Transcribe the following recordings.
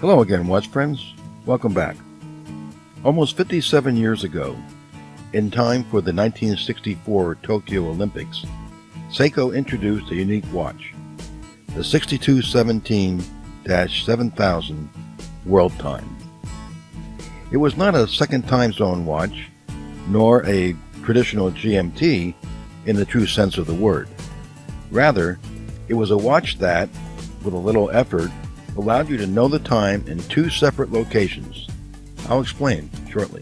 Hello again, watch friends. Welcome back. Almost 57 years ago, in time for the 1964 Tokyo Olympics, Seiko introduced a unique watch, the 6217-7000 World Time. It was not a second time zone watch, nor a traditional GMT in the true sense of the word. Rather, it was a watch that, with a little effort, allowed you to know the time in two separate locations. I'll explain shortly.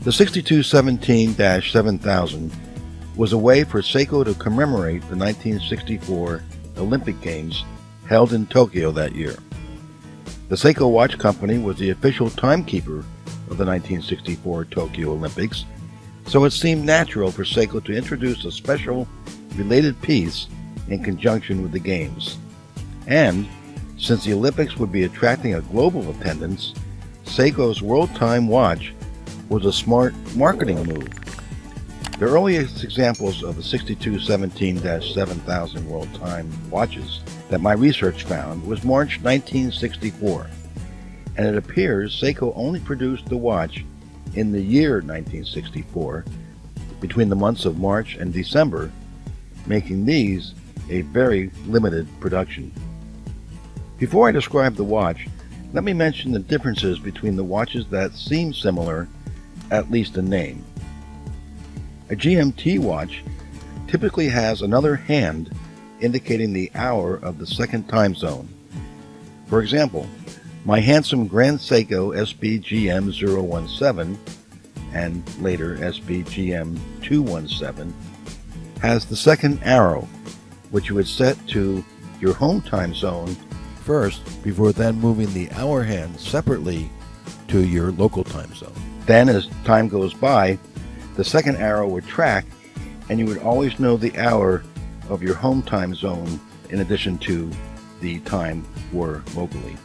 The 6217-7000 was a way for Seiko to commemorate the 1964 Olympic Games held in Tokyo that year. The Seiko Watch Company was the official timekeeper of the 1964 Tokyo Olympics, so it seemed natural for Seiko to introduce a special related piece in conjunction with the Games. And since the Olympics would be attracting a global attendance, Seiko's World Time watch was a smart marketing move. The earliest examples of the 6217-7000 World Time watches that my research found was March 1964, and it appears Seiko only produced the watch in the year 1964, between the months of March and December, making these a very limited production. Before I describe the watch, let me mention the differences between the watches that seem similar, at least in name. A GMT watch typically has another hand indicating the hour of the second time zone. For example, my handsome Grand Seiko SBGM 017 and later SBGM 217 has the second arrow, which you would set to your home time zone first before then moving the hour hand separately to your local time zone. Then as time goes by, the second arrow would track and you would always know the hour of your home time zone in addition to the time for locally.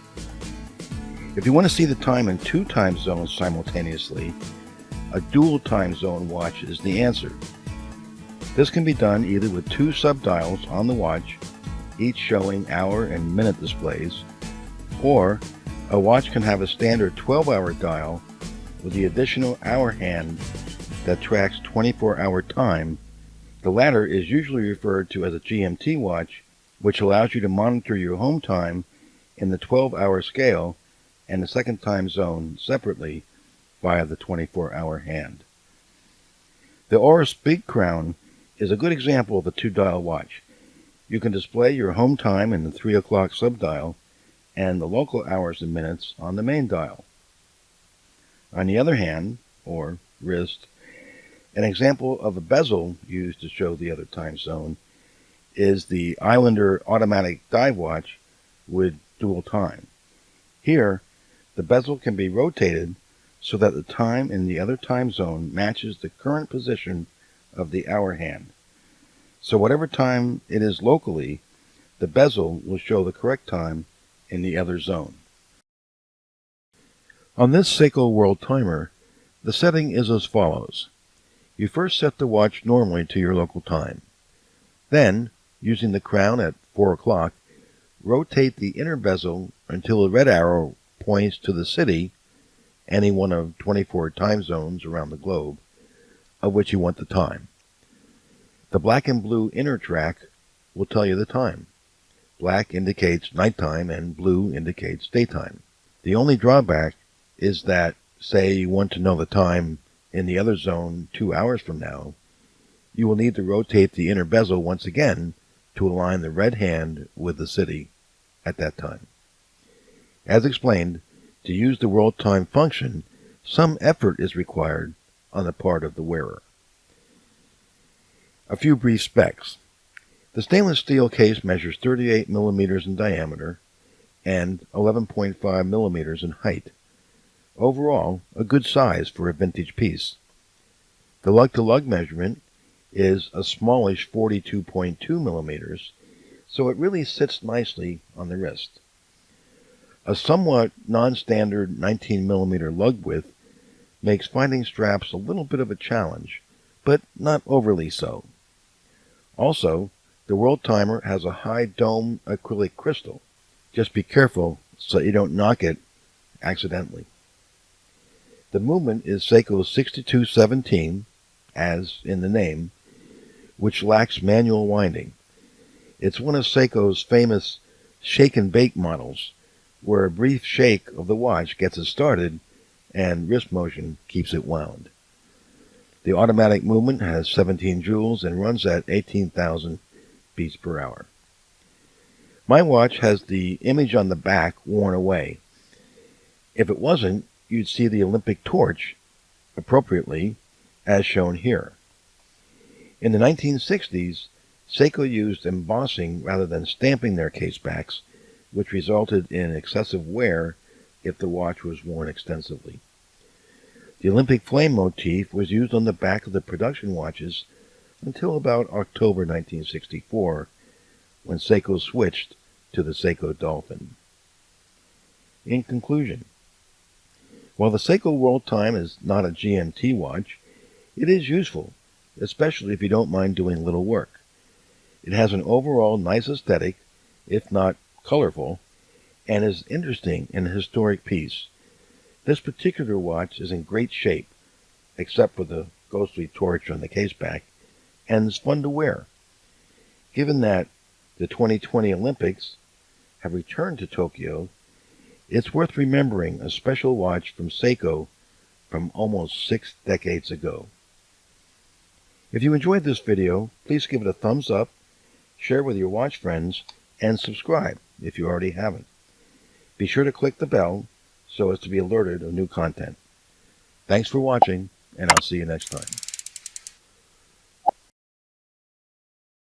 If you want to see the time in two time zones simultaneously, a dual time zone watch is the answer. This can be done either with two subdials on the watch, each showing hour and minute displays, or a watch can have a standard 12-hour dial with the additional hour hand that tracks 24-hour time. The latter is usually referred to as a GMT watch, which allows you to monitor your home time in the 12-hour scale and the second time zone separately via the 24-hour hand. The Oris Big Crown is a good example of a two-dial watch. You can display your home time in the 3 o'clock subdial and the local hours and minutes on the main dial. On the other hand, or wrist, an example of a bezel used to show the other time zone is the Islander automatic dive watch with dual time. Here, the bezel can be rotated so that the time in the other time zone matches the current position of the hour hand. So whatever time it is locally, the bezel will show the correct time in the other zone. On this Seiko World Timer, the setting is as follows. You first set the watch normally to your local time. Then, using the crown at 4 o'clock, rotate the inner bezel until the red arrow points to the city, any one of 24 time zones around the globe, of which you want the time. The black and blue inner track will tell you the time. Black indicates nighttime and blue indicates daytime. The only drawback is that, say you want to know the time in the other zone 2 hours from now, you will need to rotate the inner bezel once again to align the red hand with the city at that time. As explained, to use the World Time function, some effort is required on the part of the wearer. A few brief specs. The stainless steel case measures 38 millimeters in diameter and 11.5 millimeters in height. Overall, a good size for a vintage piece. The lug-to-lug measurement is a smallish 42.2 millimeters, so it really sits nicely on the wrist. A somewhat non-standard 19 millimeter lug width makes finding straps a little bit of a challenge, but not overly so. Also, the World Timer has a high dome acrylic crystal. Just be careful so you don't knock it accidentally. The movement is Seiko 6217, as in the name, which lacks manual winding. It's one of Seiko's famous shake-and-bake models, where a brief shake of the watch gets it started and wrist motion keeps it wound. The automatic movement has 17 joules and runs at 18,000 beats per hour. My watch has the image on the back worn away. If it wasn't, you'd see the Olympic torch, appropriately, as shown here. In the 1960s, Seiko used embossing rather than stamping their casebacks, which resulted in excessive wear if the watch was worn extensively. The Olympic flame motif was used on the back of the production watches until about October 1964, when Seiko switched to the Seiko Dolphin. In conclusion, while the Seiko World Time is not a GMT watch, it is useful, especially if you don't mind doing little work. It has an overall nice aesthetic, if not colorful, and is interesting and a historic piece. This particular watch is in great shape, except for the ghostly torch on the caseback, and is fun to wear. Given that the 2020 Olympics have returned to Tokyo, it's worth remembering a special watch from Seiko from almost 6 decades ago. If you enjoyed this video, please give it a thumbs up, share with your watch friends, and subscribe if you already haven't. Be sure to click the bell so as to be alerted of new content. Thanks for watching, and I'll see you next time.